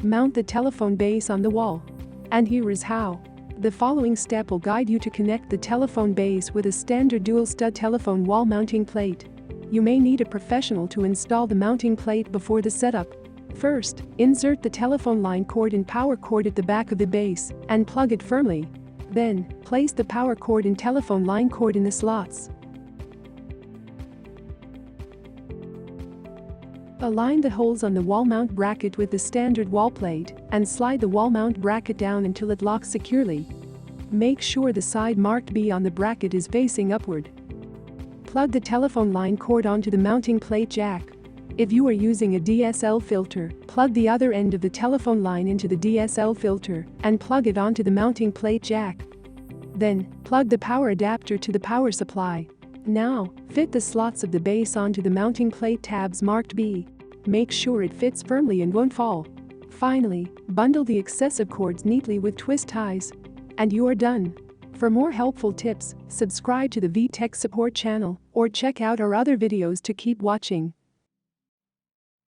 Mount the telephone base on the wall. And here is how. The following step will guide you to connect the telephone base with a standard dual-stud telephone wall mounting plate. You may need a professional to install the mounting plate before the setup. First, insert the telephone line cord and power cord at the back of the base and plug it firmly. Then, place the power cord and telephone line cord in the slots. Align the holes on the wall mount bracket with the standard wall plate and slide the wall mount bracket down until it locks securely. Make sure the side marked B on the bracket is facing upward. Plug the telephone line cord onto the mounting plate jack. If you are using a DSL filter, plug the other end of the telephone line into the DSL filter and plug it onto the mounting plate jack. Then, plug the power adapter to the power supply. Now, fit the slots of the base onto the mounting plate tabs marked B. Make sure it fits firmly and won't fall. Finally, bundle the excessive cords neatly with twist ties. And you are done. For more helpful tips, subscribe to the VTech support channel or check out our other videos to keep watching.